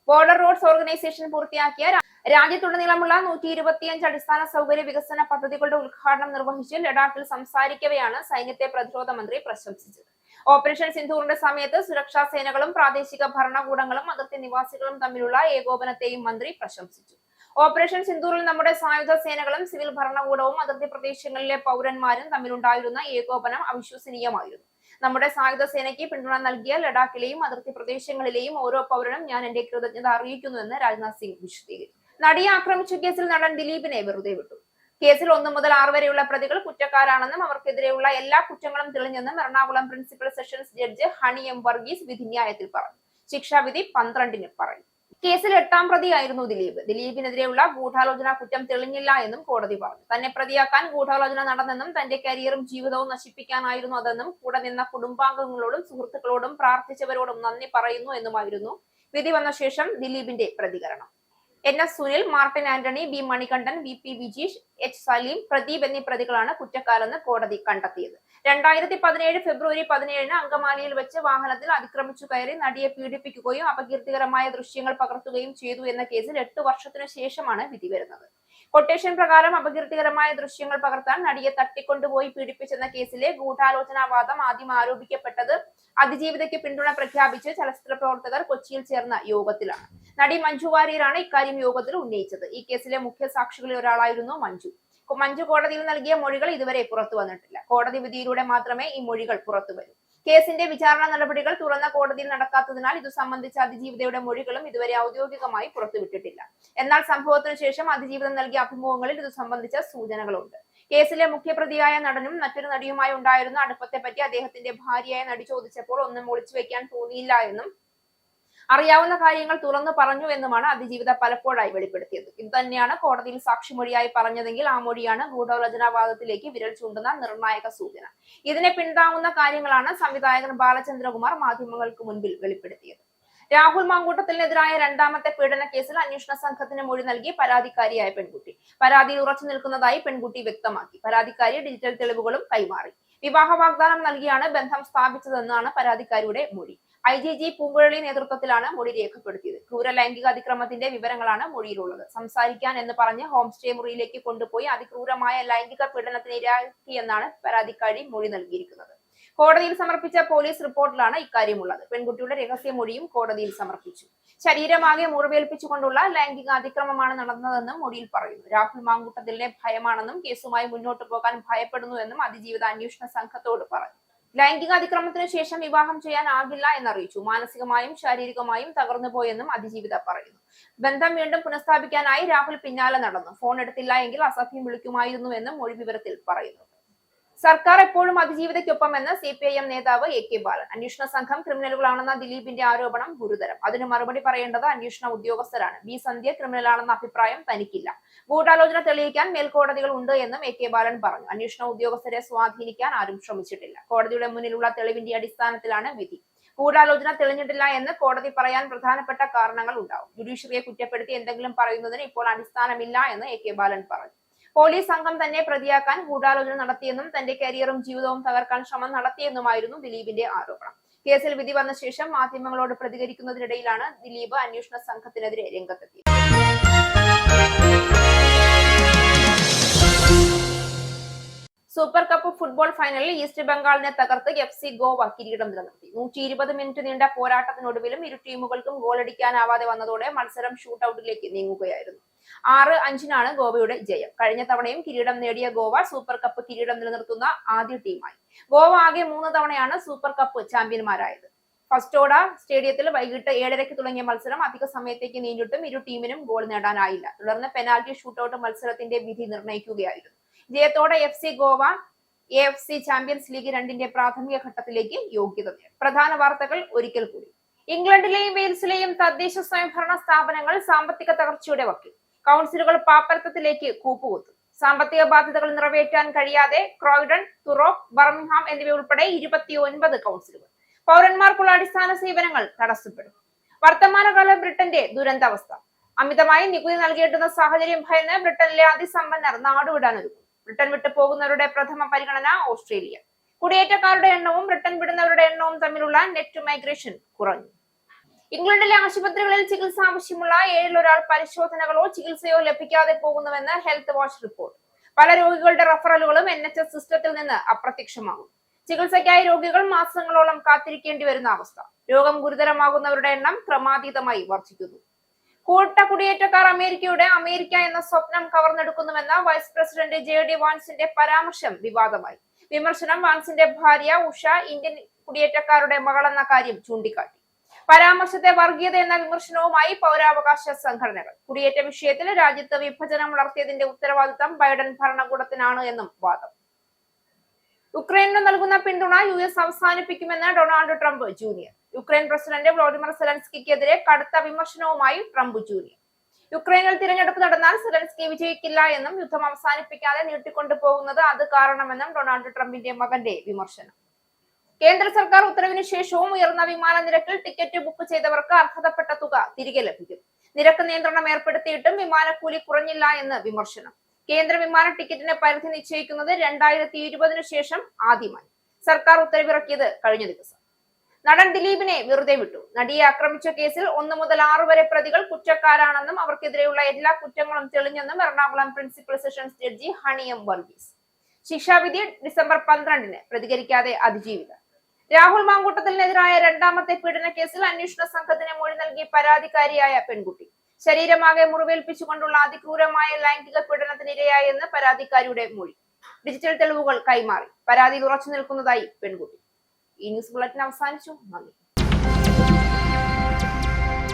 ബോർഡർ റോഡ്സ് ഓർഗനൈസേഷൻ പൂർത്തിയാക്കിയ രാജ്യത്തുടനീളമുള്ള 125 അടിസ്ഥാന സൗകര്യ വികസന പദ്ധതികളുടെ ഉദ്ഘാടനം നിർവഹിച്ച് ലഡാക്കിൽ സംസാരിക്കവെയാണ് സൈന്യത്തെ പ്രതിരോധ മന്ത്രി പ്രശംസിച്ചത്. ഓപ്പറേഷൻ സിന്ധൂറിന്റെ സമയത്ത് സുരക്ഷാ സേനകളും പ്രാദേശിക ഭരണകൂടങ്ങളും അതിർത്തി നിവാസികളും തമ്മിലുള്ള ഏകോപനത്തെയും മന്ത്രി പ്രശംസിച്ചു. ഓപ്പറേഷൻ സിന്ധൂറിൽ നമ്മുടെ സായുധ സേനകളും സിവിൽ ഭരണകൂടവും അതിർത്തി പ്രദേശങ്ങളിലെ പൗരന്മാരും തമ്മിലുണ്ടായിരുന്ന ഏകോപനം അവിശ്വസനീയമായിരുന്നു. നമ്മുടെ സായുധ സേനയ്ക്ക് പിന്തുണ നൽകിയ ലഡാക്കിലെയും അതിർത്തി പ്രദേശങ്ങളിലെയും ഓരോ പൗരനും ഞാൻ എന്റെ കൃതജ്ഞത അറിയിക്കുന്നുവെന്ന് രാജ്നാഥ് സിംഗ് വിശദീകരിച്ചു. നടിയെ ആക്രമിച്ച കേസിൽ നടൻ ദിലീപിനെ വെറുതെ വിട്ടു. കേസിൽ 1 മുതൽ 6 വരെയുള്ള പ്രതികൾ കുറ്റക്കാരാണെന്നും അവർക്കെതിരെയുള്ള എല്ലാ കുറ്റങ്ങളും തെളിഞ്ഞെന്നും Ernakulam principal sessions judge Honey M Varghese വിധിന്യായത്തിൽ പറഞ്ഞു. ശിക്ഷാവിധി 12-ന് പറയും. കേസിൽ 8ാം പ്രതിയായിരുന്നു ദിലീപ്. ദിലീപിനെതിരെയുള്ള ഗൂഢാലോചന കുറ്റം തെളിഞ്ഞില്ല എന്നും കോടതി പറഞ്ഞു. തന്നെ പ്രതിയാക്കാൻ ഗൂഢാലോചന നടന്നെന്നും തന്റെ കരിയറും ജീവിതവും നശിപ്പിക്കാനായിരുന്നു അതെന്നും കൂടെ നിന്ന കുടുംബാംഗങ്ങളോടും സുഹൃത്തുക്കളോടും പ്രാർത്ഥിച്ചവരോടും നന്ദി പറയുന്നു എന്നുമായിരുന്നു വിധി വന്ന ശേഷം ദിലീപിന്റെ പ്രതികരണം. NS Sunil, Martin Antony, B Manikandan, VP Vijeesh, H Saleem, Pradeep എന്നീ പ്രതികളാണ് കുറ്റക്കാരെന്ന് കോടതി കണ്ടെത്തിയത്. 2017 ഫെബ്രുവരി 17-ന് അങ്കമാലിയിൽ വെച്ച് വാഹനത്തിൽ അതിക്രമിച്ചു കയറി നടിയെ പീഡിപ്പിക്കുകയും അപകീർത്തികരമായ ദൃശ്യങ്ങൾ പകർത്തുകയും ചെയ്തു എന്ന കേസിൽ 8 വർഷത്തിനു ശേഷമാണ് വിധി വരുന്നത്. കൊട്ടേഷൻ പ്രകാരം അപകീർത്തികരമായ ദൃശ്യങ്ങൾ പകർത്താൻ നടിയെ തട്ടിക്കൊണ്ടുപോയി പീഡിപ്പിച്ചെന്ന കേസിലെ ഗൂഢാലോചനാവാദം ആദ്യം ആരോപിക്കപ്പെട്ടത് അതിജീവിതയ്ക്ക് പിന്തുണ പ്രഖ്യാപിച്ച് ചലച്ചിത്ര പ്രവർത്തകർ കൊച്ചിയിൽ ചേർന്ന യോഗത്തിലാണ്. നടി മഞ്ജു വാര്യരാണ് ഇക്കാര്യം യോഗത്തിൽ ഉന്നയിച്ചത്. ഈ കേസിലെ മുഖ്യ സാക്ഷികളിൽ ഒരാളായിരുന്നു മഞ്ജു. കോടതിയിൽ നൽകിയ മൊഴികൾ ഇതുവരെ പുറത്തു വന്നിട്ടില്ല. കോടതി വിധിയിലൂടെ മാത്രമേ ഈ മൊഴികൾ പുറത്തു വരൂ. കേസിന്റെ വിചാരണ നടപടികൾ തുറന്ന കോടതിയിൽ നടക്കാത്തതിനാൽ ഇതു സംബന്ധിച്ച അതിജീവിതയുടെ മൊഴികളും ഇതുവരെ ഔദ്യോഗികമായി പുറത്തുവിട്ടിട്ടില്ല. എന്നാൽ സംഭവത്തിനു ശേഷം അതിജീവിതം നൽകിയ അഭിമുഖങ്ങളിൽ ഇതു സംബന്ധിച്ച സൂചനകളുണ്ട്. കേസിലെ മുഖ്യപ്രതിയായ നടനും മറ്റൊരു നടിയുമായി ഉണ്ടായിരുന്ന അടുപ്പത്തെപ്പറ്റി അദ്ദേഹത്തിന്റെ ഭാര്യയായ നടി ചോദിച്ചപ്പോൾ ഒന്നും ഒളിച്ചു വെക്കാൻ തോന്നിയില്ല എന്നും അറിയാവുന്ന കാര്യങ്ങൾ തുറന്നു പറഞ്ഞു എന്നുമാണ് അതിജീവിത പലപ്പോഴായി വെളിപ്പെടുത്തിയത്. ഇത് തന്നെയാണ് കോടതിയിൽ സാക്ഷിമൊഴിയായി പറഞ്ഞതെങ്കിൽ ആ മൊഴിയാണ് ഗൂഢാലോചനാവാദത്തിലേക്ക് വിരൽ ചൂണ്ടുന്ന നിർണായക സൂചന. ഇതിനെ പിന്താങ്ങുന്ന കാര്യങ്ങളാണ് സംവിധായകൻ ബാലചന്ദ്രകുമാർ മാധ്യമങ്ങൾക്ക് മുൻപിൽ വെളിപ്പെടുത്തിയത്. രാഹുൽ മാങ്കൂട്ടത്തിനെതിരായ 2ാമത്തെ പീഡന കേസിൽ അന്വേഷണ സംഘത്തിന് മൊഴി നൽകി പരാതിക്കാരിയായ പെൺകുട്ടി. പരാതിയിൽ ഉറച്ചു നിൽക്കുന്നതായി പെൺകുട്ടി വ്യക്തമാക്കി. പരാതിക്കാരി ഡിജിറ്റൽ തെളിവുകളും കൈമാറി. വിവാഹ വാഗ്ദാനം നൽകിയാണ് ബന്ധം സ്ഥാപിച്ചതെന്നാണ് പരാതിക്കാരിയുടെ മൊഴി. IGG പൂങ്കുഴലി നേതൃത്വത്തിലാണ് മൊഴി രേഖപ്പെടുത്തിയത്. ക്രൂര ലൈംഗിക അതിക്രമത്തിന്റെ വിവരങ്ങളാണ് മൊഴിയിലുള്ളത്. സംസാരിക്കാൻ എന്ന് പറഞ്ഞ് ഹോം സ്റ്റേ മുറിയിലേക്ക് കൊണ്ടുപോയി അതിക്രൂരമായ ലൈംഗിക പീഡനത്തിന് ഇരയാക്കിയെന്നാണ് പരാതിക്കാരി മൊഴി നൽകിയിരിക്കുന്നത്. കോടതിയിൽ സമർപ്പിച്ച പോലീസ് റിപ്പോർട്ടിലാണ് ഇക്കാര്യമുള്ളത്. പെൺകുട്ടിയുടെ രഹസ്യമൊഴിയും കോടതിയിൽ സമർപ്പിച്ചു. ശരീരമാകെ മുറിവേൽപ്പിച്ചുകൊണ്ടുള്ള ലൈംഗിക അതിക്രമമാണ് നടന്നതെന്നും മൊഴിയിൽ പറയുന്നു. രാഹുൽ മാങ്കൂട്ടത്തിലിനെ ഭയമാണെന്നും കേസുമായി മുന്നോട്ട് പോകാൻ ഭയപ്പെടുന്നുവെന്നും അതിജീവിത അന്വേഷണ സംഘത്തോട് പറഞ്ഞു. ലൈംഗിക അതിക്രമത്തിന് ശേഷം വിവാഹം ചെയ്യാനാകില്ല എന്നറിയിച്ചു. മാനസികമായും ശാരീരികമായും തകർന്നുപോയെന്നും അതിജീവിത പറയുന്നു. ബന്ധം വീണ്ടും പുനഃസ്ഥാപിക്കാനായി രാഹുൽ പിന്നാലെ നടന്നു. ഫോൺ എടുത്തില്ല എങ്കിൽ അസഭ്യം വിളിക്കുമായിരുന്നുവെന്നും മൊഴി വിവരത്തിൽ പറയുന്നു. സർക്കാർ എപ്പോഴും അതിജീവിതയ്ക്കൊപ്പമെന്ന് CPIM നേതാവ് AK ബാലൻ. അന്വേഷണ സംഘം ക്രിമിനലുകളാണെന്ന ദിലീപിന്റെ ആരോപണം ഗുരുതരം. അതിന് മറുപടി പറയേണ്ടത് അന്വേഷണ ഉദ്യോഗസ്ഥരാണ്. B സന്ധ്യ ക്രിമിനലാണെന്ന അഭിപ്രായം തനിക്കില്ല. ഗൂഢാലോചന തെളിയിക്കാൻ മേൽക്കോടതികൾ ഉണ്ട് എന്നും AK ബാലൻ പറഞ്ഞു. അന്വേഷണ ഉദ്യോഗസ്ഥരെ സ്വാധീനിക്കാൻ ആരും ശ്രമിച്ചിട്ടില്ല. കോടതിയുടെ മുന്നിലുള്ള തെളിവിന്റെ അടിസ്ഥാനത്തിലാണ് വിധി. ഗൂഢാലോചന തെളിഞ്ഞിട്ടില്ല എന്ന് കോടതി പറയാൻ പ്രധാനപ്പെട്ട കാരണങ്ങൾ ഉണ്ടാവും. ജുഡീഷ്യറിയെ കുറ്റപ്പെടുത്തി എന്തെങ്കിലും പറയുന്നതിന് ഇപ്പോൾ അടിസ്ഥാനമില്ല എന്ന് AK ബാലൻ പറഞ്ഞു. പോലീസ് സംഘം തന്നെ പ്രതിയാക്കാൻ ഗൂഢാലോചന നടത്തിയെന്നും തന്റെ കരിയറും ജീവിതവും തകർക്കാൻ ശ്രമം നടത്തിയെന്നുമായിരുന്നു ദിലീപിന്റെ ആരോപണം. കേസിൽ വിധി വന്ന ശേഷം മാധ്യമങ്ങളോട് പ്രതികരിക്കുന്നതിനിടയിലാണ് ദിലീപ് അന്വേഷണ സംഘത്തിനെതിരെ രംഗത്തെത്തിയത്. സൂപ്പർ കപ്പ് ഫുട്ബോൾ ഫൈനലിൽ ഈസ്റ്റ് ബംഗാളിനെ തകർത്ത് FC ഗോവ കിരീടം നിലനിർത്തി. 120 മിനിറ്റ് നീണ്ട പോരാട്ടത്തിനൊടുവിലും ഇരു ടീമുകൾക്കും ഗോളടിക്കാനാവാതെ വന്നതോടെ മത്സരം ഷൂട്ടൌട്ടിലേക്ക് നീങ്ങുകയായിരുന്നു. 6-5-നാണ് ഗോവയുടെ ജയം. കഴിഞ്ഞ തവണയും കിരീടം നേടിയ ഗോവ സൂപ്പർ കപ്പ് കിരീടം നിലനിർത്തുന്ന ആദ്യ ടീമായി. ഗോവ ആകെ 3 തവണയാണ് സൂപ്പർ കപ്പ് ചാമ്പ്യന്മാരായത്. ഫസ്റ്റോഡ സ്റ്റേഡിയത്തിൽ വൈകിട്ട് 7:30 തുടങ്ങിയ മത്സരം അധിക സമയത്തേക്ക് നീണ്ടിട്ടും ഇരു ടീമിനും ഗോൾ നേടാനായില്ല. തുടർന്ന് പെനാൽറ്റി ഷൂട്ടൌട്ട് മത്സരത്തിന്റെ വിധി നിർണ്ണയിക്കുകയായിരുന്നു. ജയത്തോടെ FC Goa AFC champions league 2ന്റെ പ്രാഥമിക ഘട്ടത്തിലേക്ക് യോഗ്യത നേടി. പ്രധാന വാർത്തകൾ ഒരിക്കൽ കൂടി. ഇംഗ്ലണ്ടിലെയും വെയിൽസിലെയും തദ്ദേശ സ്വയംഭരണ സ്ഥാപനങ്ങൾ സാമ്പത്തിക തകർച്ചയുടെ വക്കിൽ. കൗൺസിലുകൾ പാപ്പരത്തത്തിലേക്ക് കൂപ്പുകുത്തും. സാമ്പത്തിക ബാധ്യതകൾ നിറവേറ്റാൻ കഴിയാതെ ക്രോയ്ഡൺ, തുറോക്ക്, ബർമിംഗ്ഹാം എന്നിവ ഉൾപ്പെടെ 29 കൗൺസിലുകൾ. പൗരന്മാർക്കുള്ള അടിസ്ഥാന സേവനങ്ങൾ തടസ്സപ്പെടും. വർത്തമാനകാല ബ്രിട്ടന്റെ ദുരന്താവസ്ഥ. അമിതമായി നികുതി നൽകേണ്ടുന്ന സാഹചര്യം ഭയന്ന് ബ്രിട്ടനിലെ അതിസമ്പന്നർ നാടുവിടാനൊരുങ്ങും. ബ്രിട്ടൻ വിട്ടു പോകുന്നവരുടെ പ്രഥമ പരിഗണന ഓസ്ട്രേലിയ. കുടിയേറ്റക്കാരുടെ എണ്ണവും ബ്രിട്ടൻ വിടുന്നവരുടെ എണ്ണവും തമ്മിലുള്ള നെറ്റ് മൈഗ്രേഷൻ കുറഞ്ഞു. ഇംഗ്ലണ്ടിലെ ആശുപത്രികളിൽ ചികിത്സ ആവശ്യമുള്ള 1/7 പരിശോധനകളോ ചികിത്സയോ ലഭിക്കാതെ പോകുന്നുവെന്ന് ഹെൽത്ത് വാച്ച് റിപ്പോർട്ട്. പല രോഗികളുടെ റഫറലുകളും NHS സിസ്റ്റത്തിൽ നിന്ന് അപ്രത്യക്ഷമാകും. ചികിത്സയ്ക്കായി രോഗികൾ മാസങ്ങളോളം കാത്തിരിക്കേണ്ടി വരുന്ന അവസ്ഥ. രോഗം ഗുരുതരമാകുന്നവരുടെ എണ്ണം ക്രമാതീതമായി വർദ്ധിക്കുന്നു. കുടിയേറ്റക്കാർ അമേരിക്ക എന്ന സ്വപ്നം കവർന്നെടുക്കുന്നുവെന്ന വൈസ് പ്രസിഡന്റ് JD വാൻസിന്റെ പരാമർശം വിവാദമായി. വിമർശനം വാൻസിന്റെ ഭാര്യ ഉഷ ഇന്ത്യൻ കുടിയേറ്റക്കാരുടെ മകളെന്ന കാര്യം ചൂണ്ടിക്കാട്ടി. പരാമർശത്തെ വർഗീയത എന്ന വിമർശനവുമായി പൗരാവകാശ സംഘടനകൾ. കുടിയേറ്റ വിഷയത്തിൽ രാജ്യത്ത് വിഭജനം വളർത്തിയതിന്റെ ഉത്തരവാദിത്തം ബൈഡൻ ഭരണകൂടത്തിനാണ് എന്നും വാദം. യുക്രൈനു നൽകുന്ന പിന്തുണ US അവസാനിപ്പിക്കുമെന്ന് Donald Trump junior. Ukraine president Volodymyr സെലൻസ്കിക്കെതിരെ കടുത്ത വിമർശനവുമായി ട്രംപ് ജൂനിയർ. യുക്രൈനിൽ തിരഞ്ഞെടുപ്പ് നടന്നാൽ സെലൻസ്കി വിജയിക്കില്ല എന്നും യുദ്ധം അവസാനിപ്പിക്കാതെ നീട്ടിക്കൊണ്ടുപോകുന്നത് അത് കാരണമെന്നും ഡൊണാൾഡ് ട്രംപിന്റെ മകന്റെ വിമർശനം. കേന്ദ്ര സർക്കാർ ഉത്തരവിന് ശേഷവും ഉയർന്ന വിമാന നിരക്കിൽ ടിക്കറ്റ് ബുക്ക് ചെയ്തവർക്ക് അർഹതപ്പെട്ട തുക തിരികെ ലഭിക്കും. നിരക്ക് നിയന്ത്രണം ഏർപ്പെടുത്തിയിട്ടും വിമാനക്കൂലി കുറഞ്ഞില്ല എന്ന് വിമർശനം. കേന്ദ്ര വിമാന ടിക്കറ്റിന് പരിധി നിശ്ചയിക്കുന്നത് 2020 ശേഷം ആദ്യമായി. സർക്കാർ ഉത്തരവിറക്കിയത് കഴിഞ്ഞ ദിവസം. നടൻ ദിലീപിനെ വെറുതെ വിട്ടു. നടിയെ ആക്രമിച്ച കേസിൽ 1 മുതൽ 6 വരെ പ്രതികൾ കുറ്റക്കാരാണെന്നും അവർക്കെതിരെയുള്ള എല്ലാ കുറ്റങ്ങളും തെളിഞ്ഞെന്നും Ernakulam principal sessions judge Honey M Varghese. ശിക്ഷാവിധി ഡിസംബർ 12-ന്. പ്രതികരിക്കാതെ അതിജീവിത. രാഹുൽ മാങ്കൂട്ടത്തിനെതിരായ 2ാമത്തെ പീഡന കേസിൽ അന്വേഷണ സംഘത്തിന് മൊഴി നൽകി പരാതിക്കാരിയായ പെൺകുട്ടി. ശരീരമാകെ മുറിവേൽപ്പിച്ചുകൊണ്ടുള്ള അതിക്രൂരമായ ലൈംഗിക പീഡനത്തിനിരയായെന്ന് പരാതിക്കാരിയുടെ മൊഴി. ഡിജിറ്റൽ തെളിവുകൾ കൈമാറി. പരാതിയിൽ ഉറച്ചു നിൽക്കുന്നതായി പെൺകുട്ടി. ഈ ന്യൂസ് ബുള്ളറ്റിൻ അവസാനിച്ചു. നന്ദി.